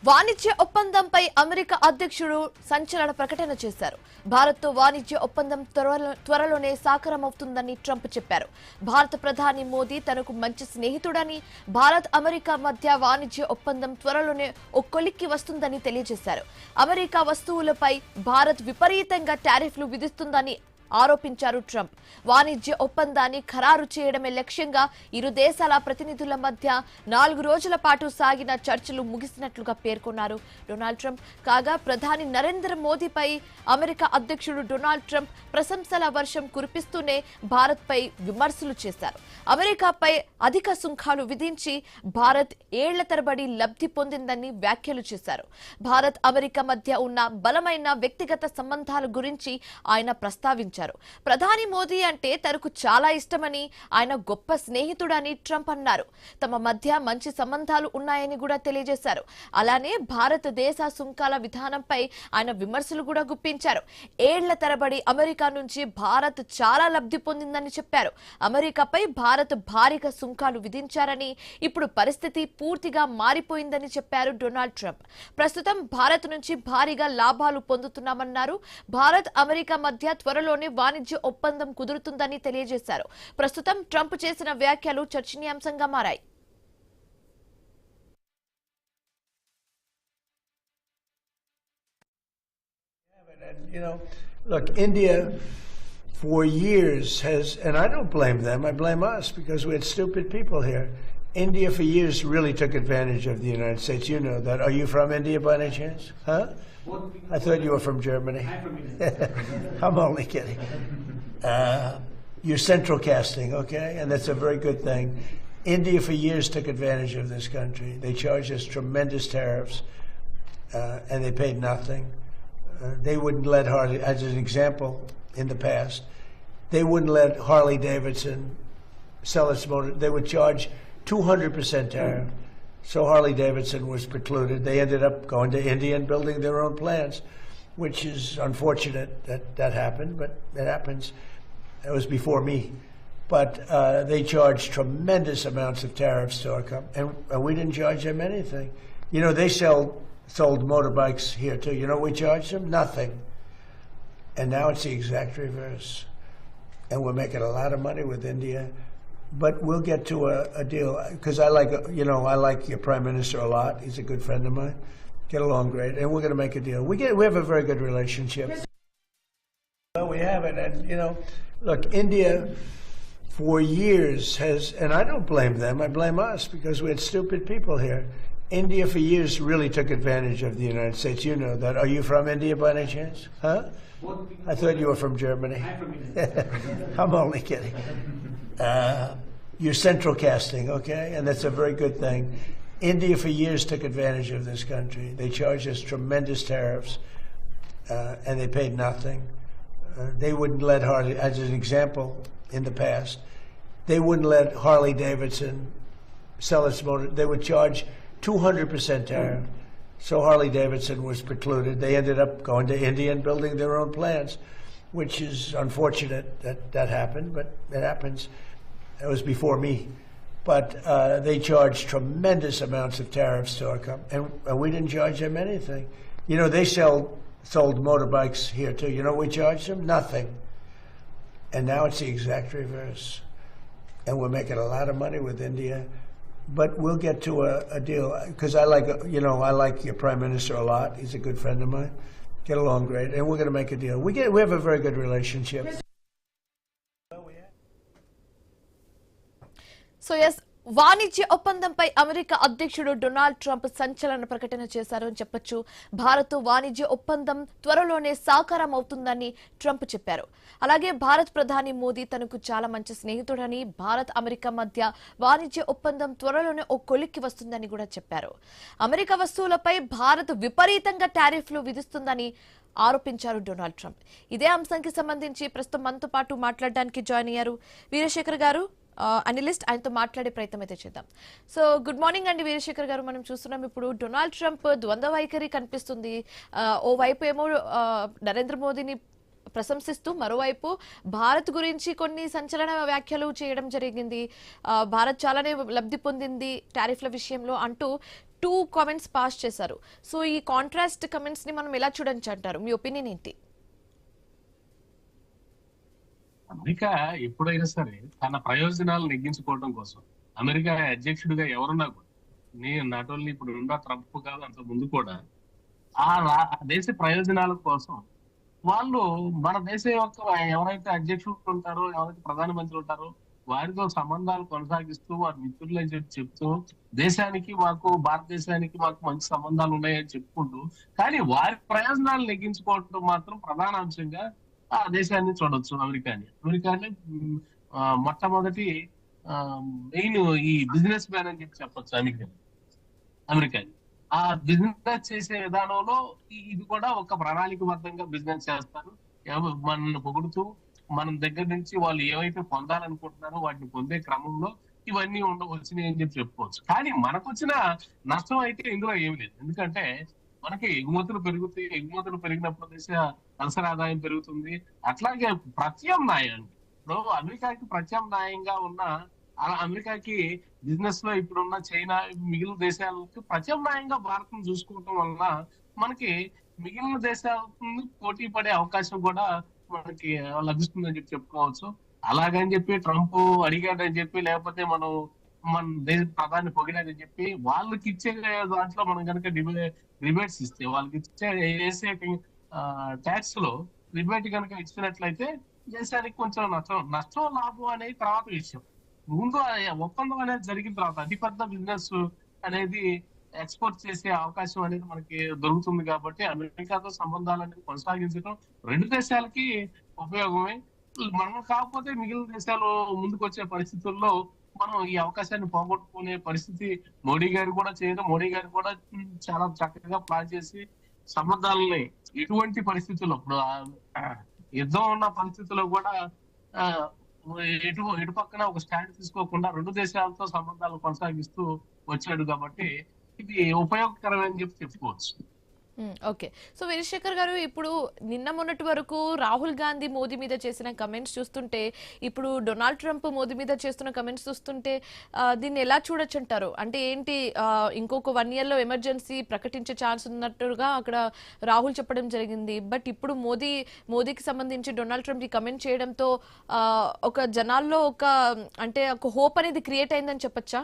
వాణిజ్య ఒప్పందంపై అమెరికా అధ్యక్షుడు సంచలన ప్రకటన చేశారు. భారత్తో వాణిజ్య ఒప్పందం త్వరలోనే సాకారమవుతుందని ట్రంప్ చెప్పారు. భారత ప్రధాని మోదీ తనకు మంచి స్నేహితుడని, భారత్ అమెరికా మధ్య వాణిజ్య ఒప్పందం త్వరలోనే ఓ కొలిక్కి వస్తుందని తెలియజేశారు. అమెరికా వస్తువులపై భారత్ విపరీతంగా టారిఫ్లు విధిస్తుందని ఆరోపించారు ట్రంప్. వాణిజ్య ఒప్పందాన్ని ఖరారు చేయడమే లక్ష్యంగా ఇరు దేశాల ప్రతినిధుల మధ్య 4 రోజుల పాటు సాగిన చర్చలు ముగిసినట్లుగా పేర్కొన్నారు డొనాల్డ్ ట్రంప్. కాగా ప్రధాని నరేంద్ర మోదీపై అమెరికా అధ్యక్షుడు డొనాల్డ్ ట్రంప్ ప్రశంసల వర్షం కురిపిస్తూనే భారత్పై విమర్శలు చేశారు. అమెరికాపై అధిక సుంకాలు విధించి భారత్ ఏళ్ల తరబడి లబ్ధి పొందిందని వ్యాఖ్యలు చేశారు. భారత్ అమెరికా మధ్య ఉన్న బలమైన వ్యక్తిగత సంబంధాల గురించి ఆయన ప్రస్తావించారు. ప్రధాని మోదీ అంటే తనకు చాలా ఇష్టమని, ఆయన గొప్ప స్నేహితుడని ట్రంప్ అన్నారు. తమ మధ్య మంచి సంబంధాలు ఉన్నాయని కూడా తెలియజేశారు. అలానే భారతదేశ సుంకాల విధానంపై ఆయన విమర్శలు కూడా గుప్పించారు. ఏళ్ల తరబడి అమెరికా నుంచి భారత్ చాలా లబ్ధి పొందిందని చెప్పారు. అమెరికాపై భారత్ భారీగా సుంకాలు విధించారని, ఇప్పుడు పరిస్థితి పూర్తిగా మారిపోయిందని చెప్పారు డొనాల్డ్ ట్రంప్. ప్రస్తుతం భారత్ నుంచి భారీగా లాభాలు పొందుతున్నామన్నారు. భారత్ అమెరికా మధ్య త్వరలోనే వాణిజ్య ఒప్పందం కుదురుతుందని తెలియజేశారు. ప్రస్తుతం ట్రంప్ చేసిన వ్యాఖ్యలు చర్చనీయాంశంగా మారాయి. Look, India for years has, and I don't blame them, I blame us because we had stupid people here. India for years really took advantage of the United States. You know that. Are you from India by any chance? Huh? I thought you were from Germany. I'm from India. I'm only kidding. You're central casting, okay? And that's a very good thing. India for years took advantage of this country. They charged us tremendous tariffs, and they paid nothing. They wouldn't let Harley, as an example, in the past, they wouldn't let Harley Davidson sell its motor. They would charge 200% tariff. So Harley Davidson was precluded. They ended up going to India and building their own plants, which is unfortunate that that happened, but it happens. It was before me. But they charged tremendous amounts of tariffs to our company, and we didn't charge them anything. You know, they sold motorbikes here too. You know what we charged them? Nothing. And now it's the exact reverse. And we're making a lot of money with India. But we'll get to a deal, because I like your Prime Minister a lot. He's a good friend of mine. Get along great, and we're going to make a deal. We have a very good relationship. Well, we have it, and look, India for years has, and I don't blame them. I blame us because we had stupid people here. India for years really took advantage of the United States. You know that. Are you from India by any chance? Huh? I thought you were from Germany. I'm from India. I'm only kidding. You're central casting, okay? And that's a very good thing. India for years took advantage of this country. They charged us tremendous tariffs, and they paid nothing. They wouldn't let Harley, as an example, in the past, they wouldn't let Harley Davidson sell its motor. They would charge 200% tariff. So Harley Davidson was precluded. They ended up going to India and building their own plants, which is unfortunate that that happened, but it happens. It was before me. But they charged tremendous amounts of tariffs to our company, and we didn't charge them anything. You know, they sold motorbikes here too. You know what we charged them? Nothing. And now it's the exact reverse. And we're making a lot of money with India. But we'll get to a deal, because I like your Prime Minister a lot. He's a good friend of mine. Get along great, and we're going to make a deal. We have a very good relationship. So yes, వాణిజ్య ఒప్పందంపై America అధ్యక్షుడు Donald Trump సంచలన ప్రకటన చేశారు అని చెప్పొచ్చు. భారత్ వాణిజ్య ఒప్పందం త్వరలోనే సాకారం అవుతుందని ట్రంప్ చెప్పారు. అలాగే భారత్ ప్రధాని మోదీ తనకు చాలా మంచి స్నేహితుడని, భారత్ అమెరికా మధ్య వాణిజ్య ఒప్పందం త్వరలోనే ఓ కొలిక్కి వస్తుందని కూడా చెప్పారు. అమెరికా వస్తువులపై భారత్ విపరీతంగా టారిఫ్లు విధిస్తుందని ఆరోపించారు డొనాల్డ్ ట్రంప్. ఇదే అంశానికి సంబంధించి ప్రస్తుతం మనతో పాటు మాట్లాడడానికి జాయిన్ అయ్యారు వీరశేఖర్ గారు, అనలిస్ట్. ఆయనతో మాట్లాడే ప్రయత్నం అయితే చేద్దాం. సో గుడ్ మార్నింగ్ అండి వీరశేఖర్ గారు. మనం చూస్తున్నాం ఇప్పుడు డొనాల్డ్ ట్రంప్ ద్వంద్వ వైఖరి కనిపిస్తుంది. ఓ వైపు ఏమో నరేంద్ర మోదీని ప్రశంసిస్తూ మరోవైపు భారత్ గురించి కొన్ని సంచలన వ్యాఖ్యలు చేయడం జరిగింది. భారత్ చాలానే లబ్ధి పొందింది టారిఫ్ల విషయంలో అంటూ టూ కామెంట్స్ పాస్ చేశారు. సో ఈ కాంట్రాస్ట్ కమెంట్స్ ని మనం ఎలా చూడొచ్చు అంటారు? మీ ఒపీనియన్ ఏంటి? అమెరికా ఎప్పుడైనా సరే తన ప్రయోజనాలు నెగ్గించుకోవడం కోసం అమెరికా అధ్యక్షుడిగా ఎవరున్నా కూడా, నేను నాట్ ఓన్లీ ఇప్పుడు ఉన్న ట్రంప్ కాదు, అంత ముందు కూడా ఆ దేశ ప్రయోజనాల కోసం వాళ్ళు మన దేశం యొక్క ఎవరైతే అధ్యక్షులు ఉంటారో, ఎవరైతే ప్రధానమంత్రి ఉంటారో వారితో సంబంధాలు కొనసాగిస్తూ వారి మిత్రులని చెప్తూ దేశానికి భారతదేశానికి మాకు మంచి సంబంధాలు ఉన్నాయని చెప్పుకుంటూ, కానీ వారి ప్రయోజనాలు నెగ్గించుకోవడం మాత్రం ప్రధాన అంశంగా ఆ దేశాన్ని చూడొచ్చు. అమెరికాని మొట్టమొదటి మెయిన్ ఈ బిజినెస్ మ్యాన్ అని చెప్పొచ్చు అమెరికాని. ఆ బిజినెస్ చేసే విధానంలో ఇది కూడా ఒక ప్రణాళికబద్ధంగా బిజినెస్ చేస్తారు. మనల్ని పొగుడుతూ మన దగ్గర నుంచి వాళ్ళు ఏవైతే పొందాలనుకుంటున్నారో వాటిని పొందే క్రమంలో ఇవన్నీ వచ్చినాయి అని చెప్పుకోవచ్చు. కానీ మనకు వచ్చిన నష్టం అయితే ఇందులో ఏమి లేదు. ఎందుకంటే మనకి ఎగుమతులు పెరిగినప్పుడు దేశ తలసరి ఆదాయం పెరుగుతుంది. అట్లాగే ప్రత్యామ్నాయాన్ని, ఇప్పుడు అమెరికాకి ప్రత్యామ్నాయంగా ఉన్న అమెరికాకి బిజినెస్ లో ఇప్పుడున్న చైనా మిగిలిన దేశాలకు ప్రత్యామ్నాయంగా భారతం చూసుకోవటం వలన మనకి మిగిలిన దేశాలకు పోటీ పడే అవకాశం కూడా మనకి లభిస్తుందని చెప్పుకోవచ్చు. అలాగని చెప్పి ట్రంప్ అడిగాడని చెప్పి, లేకపోతే మన దేశ ప్రధాని పొగిడాడని చెప్పి వాళ్ళకి ఇచ్చే దాంట్లో మనం కనుక రిబేట్స్ ఇస్తే, వాళ్ళకి వేసే ట్యాక్స్ లో రిబేట్ కనుక ఇచ్చినట్లయితే దేశానికి కొంచెం నష్టం లాభం అనేది తర్వాత విషయం. ముందు ఒప్పందం అనేది జరిగిన తర్వాత అతిపెద్ద బిజినెస్ అనేది ఎక్స్పోర్ట్ చేసే అవకాశం అనేది మనకి దొరుకుతుంది. కాబట్టి అమెరికాతో సంబంధాలు అనేది కొనసాగించడం రెండు దేశాలకి ఉపయోగమే. మనం కాకపోతే మిగిలిన దేశాలు ముందుకు వచ్చే పరిస్థితుల్లో మనం ఈ అవకాశాన్ని పోగొట్టుకునే పరిస్థితి మోడీ గారు కూడా చేయడం, మోడీ గారు కూడా చాలా చక్కగా ప్లాన్ చేసి సంబంధాలని ఎటువంటి పరిస్థితుల్లో, ఇప్పుడు యుద్ధం ఉన్న పరిస్థితుల్లో కూడా ఎటు పక్కన ఒక స్టాండ్ తీసుకోకుండా రెండు దేశాలతో సంబంధాలు కొనసాగిస్తూ వచ్చాడు. కాబట్టి ఇది ఉపయోగకరమని చెప్పుకోవచ్చు. ఓకే. సో వీరశేఖర్ గారు, ఇప్పుడు నిన్న మొన్నటి వరకు రాహుల్ గాంధీ మోదీ మీద చేసిన కమెంట్స్ చూస్తుంటే, ఇప్పుడు డొనాల్డ్ ట్రంప్ మోదీ మీద చేస్తున్న కమెంట్స్ చూస్తుంటే దీన్ని ఎలా చూడొచ్చు అంటారు? అంటే ఏంటి, ఇంకొక 1 year లో ఎమర్జెన్సీ ప్రకటించే ఛాన్స్ ఉన్నట్టుగా అక్కడ రాహుల్ చెప్పడం జరిగింది. బట్ ఇప్పుడు మోదీకి సంబంధించి డొనాల్డ్ ట్రంప్ ఈ కమెంట్ చేయడంతో ఒక జనాల్లో ఒక హోప్ అనేది క్రియేట్ అయిందని చెప్పొచ్చా?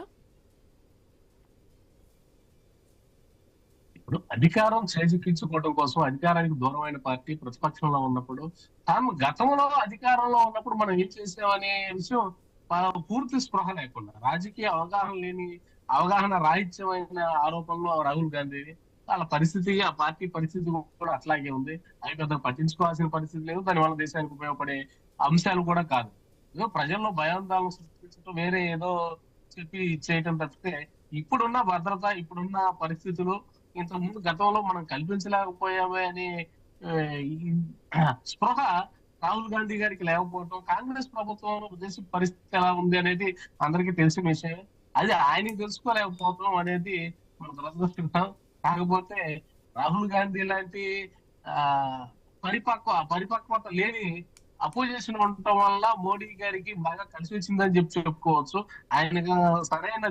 ఇప్పుడు అధికారం చేజిక్కించుకోవడం కోసం అధికారానికి దూరమైన పార్టీ ప్రతిపక్షంలో ఉన్నప్పుడు, తాము గతంలో అధికారంలో ఉన్నప్పుడు మనం ఏం చేసామనే విషయం పూర్తి స్పృహ లేకుండా, రాజకీయ అవగాహన రాహిత్యమైన ఆరోపణలు రాహుల్ గాంధీ, వాళ్ళ పరిస్థితి, ఆ పార్టీ పరిస్థితి కూడా అట్లాగే ఉంది. అవి పెద్ద పట్టించుకోవాల్సిన పరిస్థితి లేదు. దానివల్ల దేశానికి ఉపయోగపడే అంశాలు కూడా కాదు. ఏదో ప్రజల్లో భయాందోళన సృష్టించడం, వేరే ఏదో చెప్పి చేయటం తప్పితే ఇప్పుడున్న భద్రత, ఇప్పుడున్న పరిస్థితులు ఇంతకుముందు గతంలో మనం కల్పించలేకపోయామే అనే స్పృహ రాహుల్ గాంధీ గారికి లేకపోవడం, కాంగ్రెస్ ప్రభుత్వంలో దేశ పరిస్థితి ఎలా ఉంది అనేది అందరికీ తెలిసిన విషయం. అది ఆయనకి తెలుసుకోలేకపోవడం అనేది మన దురదృష్టం. కాకపోతే రాహుల్ గాంధీ లాంటి పరిపక్వత లేని అపోజిషన్ ఉండటం వల్ల మోడీ గారికి బాగా కలిసి వచ్చిందని చెప్పుకోవచ్చు. ఆయన సరైన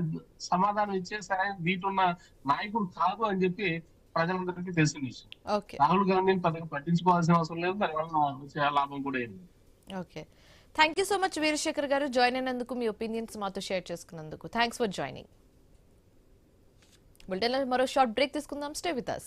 సమాధానం ఇచ్చే సరైన వీటున్న నాయకుడు కాదు అని చెప్పి ప్రజలందరికీ తెలిసిన విషయం. రాహుల్ గాంధీని పెద్దగా పట్టించుకోవాల్సిన అవసరం లేదు. దానివల్ల లాభం కూడా ఏమి. Okay, thank you so much Veerasekhar గారు, జాయిన్ అయినందుకు, మీ ఒపీనియన్స్ మాతో షేర్ చేసుకున్నందుకు. Thanks for joining. బులెటిన్లో మరో షార్ట్ బ్రేక్ తీసుకుందాం. Stay with us.